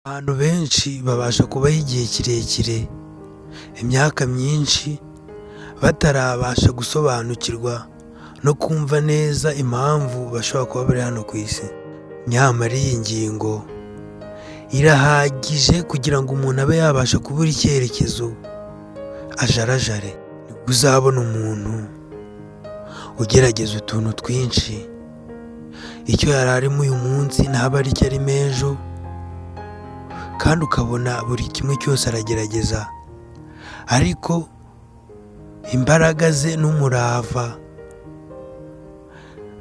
Abantu benshi babasha kubaho igihe kirekire, imyaka myinshi batarabasha gusobanukirwa no kumva neza impamvu bashobora kuba bari hano ku isi. Nyamara iyi ngingo irahagije kugira ngo umuntu abe yabasha kubura icyerekezo ajarajare. Nibwo uzabona umuntu ugerageza utuntu twinshi, icyo yari arimo uyu munsi ntaba ari cyo arimo ejo, kandi ukabona buri kimwe cyose aragerageza, ariko imbaraga ze n'umurava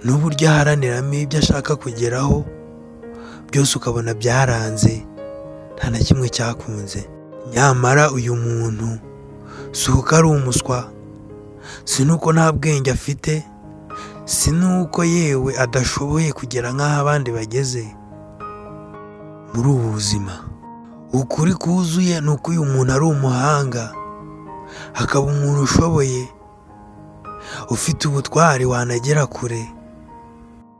n'uburyo aharaniramo ibyo ashaka kugeraho byose ukabona byaranze, nta na kimwe cyakunze. Nyamara uyu muntu si uko ari umuswa, si nuko nta bwenge afite, si nuko yewe adashoboye kugera nk'aho abandi bageze muri ubu buzima. Ukuri kuzuye ni uko uyu muntu ari umuhanga, akaba umuntu ushoboye, ufite ubutwari wanagera kure,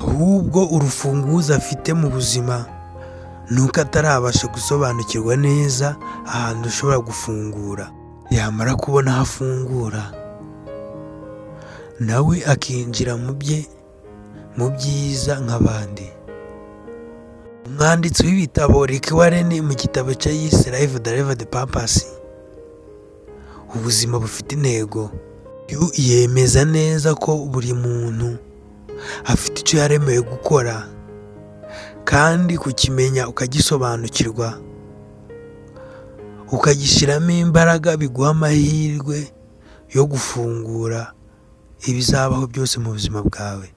ahubwo urufunguzo afite mu buzima ni uko atarabasha gusobanukirwa neza ahantu ushobora gufungura. Yamara kubona aho afungura, nawe akinjira mu bye, mu byiza nk'abandi. Umwanditsi w'ibitabo Rick Warren mu gitabo cye yise Live Delivered Purpose, ubuzima bufite intego, yemeza neza ko buri muntu afite icyo yaremewe gukora, kandi kukimenya ukagisobanukirwa ukagishyiramo imbaraga biguha amahirwe yo gufungura ibizabaho byose mu buzima bwawe.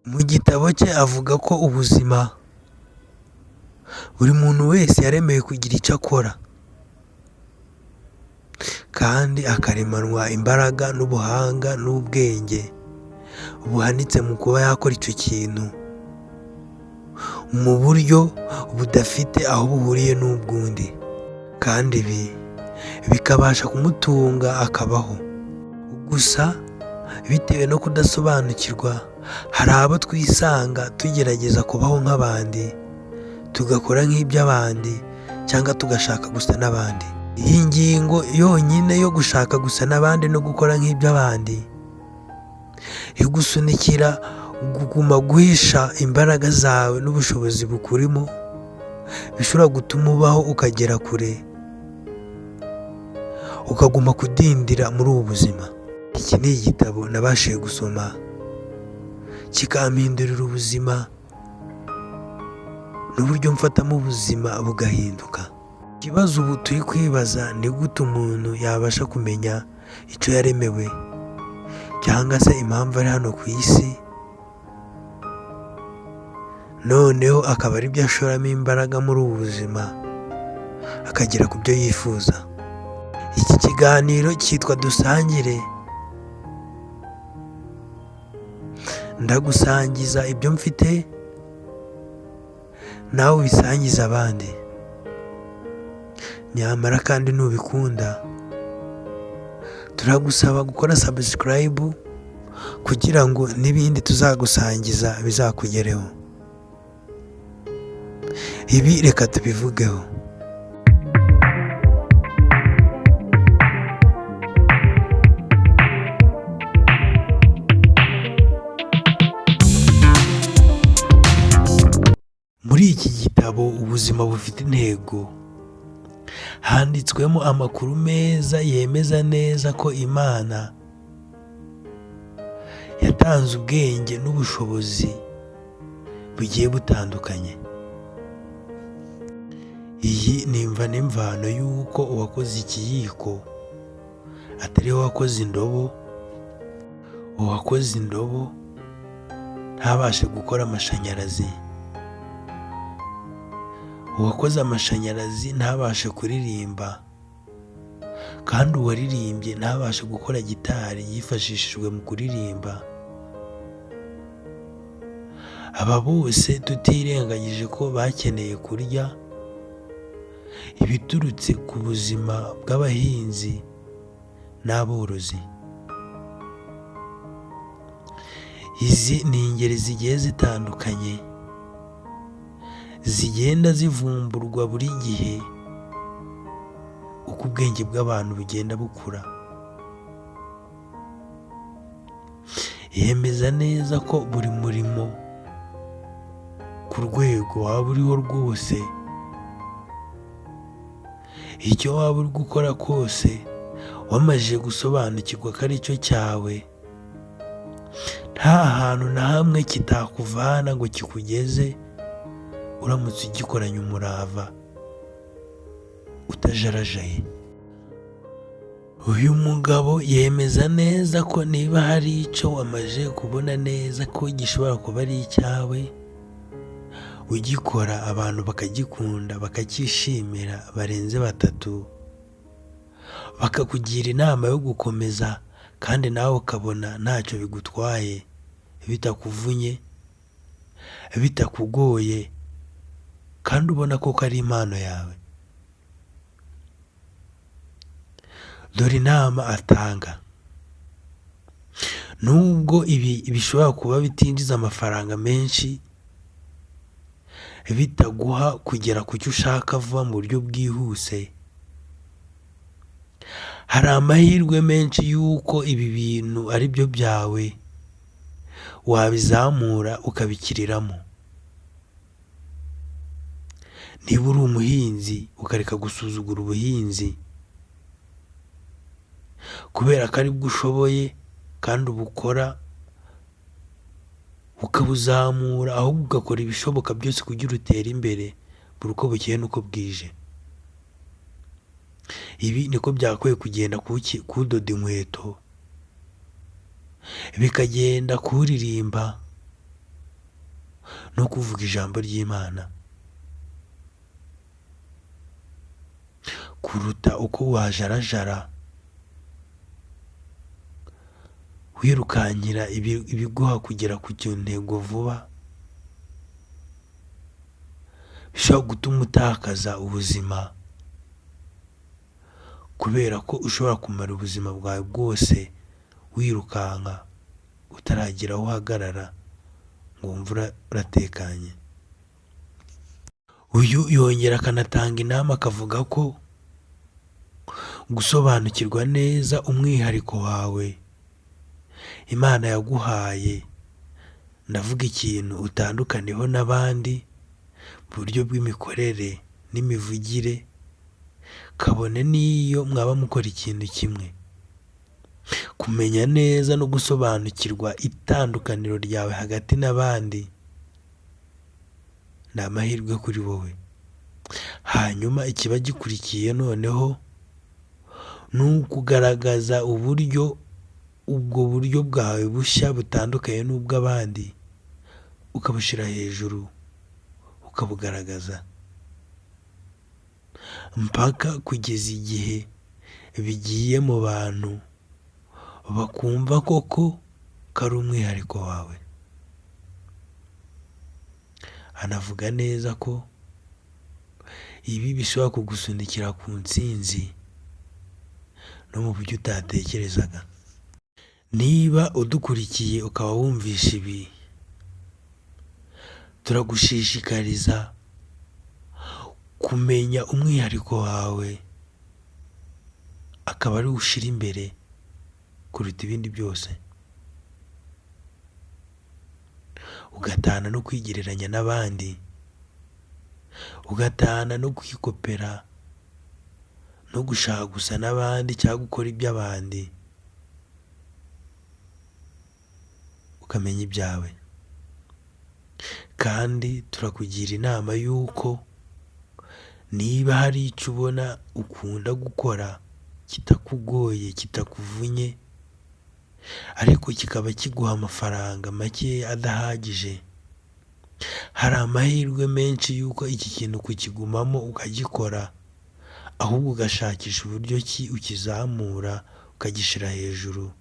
Mu gitabo cye avuga ko ubuzima buri muntu wese yaremewe kugira icyo akora, kandi akaremanwa imbaraga n'ubuhanga n'ubwenge buhanitse mu kuba yakora icyo kintu mu buryo budafite aho buhuriye n'ubw'undi, kandi ibi bikabasha kumutunga akabaho. Gusa bitewe no kudasobanukirwa, hari abo twisanga tugerageza kubaho nk'abandi, tugakora nk'iby'abandi, cyangwa tugashaka gusa n'abandi. Iyi ngingo yonyine yo gushaka gusa n'abandi no gukora nk'iby'abandi igusunikira kuguma guhisha imbaraga zawe n'ubushobozi bukurimo, bishobora gutuma ubaho ukagera kure, ukaguma kudindira muri ubu buzima. Iki ni igitabo nabashije gusoma kikampindurira ubuzima n'uburyo mfatamo ubuzima bugahinduka. Ikibazo ubu turi kwibaza ni gute umuntu yabasha kumenya icyo yaremewe, cyangwa se impamvu ari hano ku isi, noneho akaba ari byo ashoramo imbaraga muri ubu buzima akagera ku byo yifuza. Iki kiganiro cyitwa Dusangire, ndagusangiza ibyo mfite, nawe ubisangiza abandi. Nyamara kandi nubikunda, turagusaba gukora subscribe kugira ngo n'ibindi tuzagusangiza bizakugereho. Ibi reka tubivugeho. Muri iki gitabo ubuzima bufite intego, handitswemo amakuru meza yemeza neza ko Imana yatanze ubwenge n'ubushobozi bugiye butandukanye. Iyi ni imva n'imvano y'uko uwakoze ikiyiko atari we wakoze indobo, uwakoze indobo ntabashe gukora amashanyarazi, uwakoze amashanyarazi ntabashe kuririmba, kandi uwaririmbye ntabashe gukora gitari yifashishijwe mu kuririmba. Aba bose tutirengagije ko bakeneye kurya ibiturutse ku buzima bw'abahinzi n'aborozi. Izi ni ingeri zigiye zitandukanye zigenda zivumburwa buri gihe uko ubwenge bw'abantu bugenda bukura. Yemeza neza ko buri murimo ku rwego waba uriho rwose, icyo waba uri gukora kose, wamajije gusobanukirwa ko ari cyo cyawe, nta hantu na hamwe kitakuvana ngo kikugeze uramutse ugikoranye umurava utajarajaye. Uyu mugabo yemeza neza ko niba hari icyo wamaze kubona neza ko gishobora kuba ari icyawe, ugikora abantu bakagikunda bakacyishimira barenze batatu, bakakugira inama yo gukomeza kandi nawe ukabona ntacyo bigutwaye, bitakuvunye, bitakugoye, kandi ubona ko ari impano yawe. Dore inama atanga. Nubwo ibi bishobora kuba bitinjiza amafaranga menshi, bitaguha kugera ku cyo ushaka vuba mu buryo bwihuse, hari amahirwe menshi y'uko ibi bintu ari byo byawe, wabizamura ukabikiriramo. Niba uri umuhinzi ukareka gusuzugura ubuhinzi kubera ko aribwo ushoboye kandi ubukora ukabuzamura, ahubwo ugakora ibishoboka byose kugira utere imbere buri uko bukeye n'uko bwije. Ibi niko byakwiye kugenda kudoda inkweto, bikagenda kuririmba no kuvuga ijambo ry'Imana, kuruta uko wajarajara wirukankira ibiguha kugera ku ntego vuba, bishobora gutuma utakaza ubuzima, kubera ko ushobora kumara ubuzima bwawe bwose wirukanka utaragira aho uhagarara ngo wumve uratekanye. Uyu yongera akanatanga inama akavuga ko gusobanukirwa neza umwihariko wawe Imana yaguhaye, ndavuga ikintu utandukaniyeho n'abandi mu buryo bw'imikorere n'imivugire, kabone n'iyo mwaba mukora ikintu kimwe. Kumenya neza no gusobanukirwa itandukaniro ryawe hagati n'abandi ni amahirwe kuri wowe. Hanyuma ikiba gikurikiye noneho ni ukugaragaza ubwo buryo bwawe bushya butandukanye n'ubw'abandi, ukabushyira hejuru ukabugaragaza, mpaka kugeza igihe bigiye mu bantu bakumva koko ko ari umwihariko wawe. Anavuga neza ko ibi bishobora kugusunikira ku ntsinzi no mu buryo utatekerezaga. Niba udukurikiye ukaba wumvisha ibi, turagushishikariza kumenya umwihariko wawe, akaba ari wo ushyira imbere kuruta ibindi byose, ugatana no kwigereranya n'abandi, ugatana no kwikopera no gushaka gusa n'abandi cyangwa gukora iby'abandi, ukamenya ibyawe. Kandi turakugira inama y'uko niba hari icyo ubona ukunda gukora kitakugoye, kitakuvunye, ariko kikaba kiguha amafaranga make adahagije, hari amahirwe menshi y'uko iki kintu kukigumamo ukagikora, ahubwo ugashakisha uburyo ki ukizamura ukagishyira hejuru,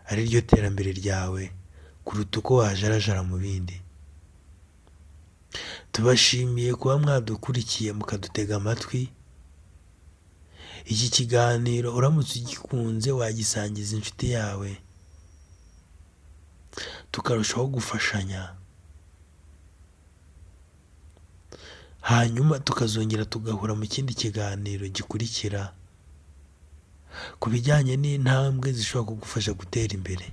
ari ryo terambere ryawe kuruta uko wajarajara mu bindi. Tubashimiye kuba mwadukurikiye mukadutega amatwi. Iki kiganiro uramutse ugikunze wagisangiza inshuti yawe, tukarushaho gufashanya hanyuma tukazongera tugahura mu kindi kiganiro gikurikira ku bijyanye n'intambwe zishobora kugufasha gutera imbere.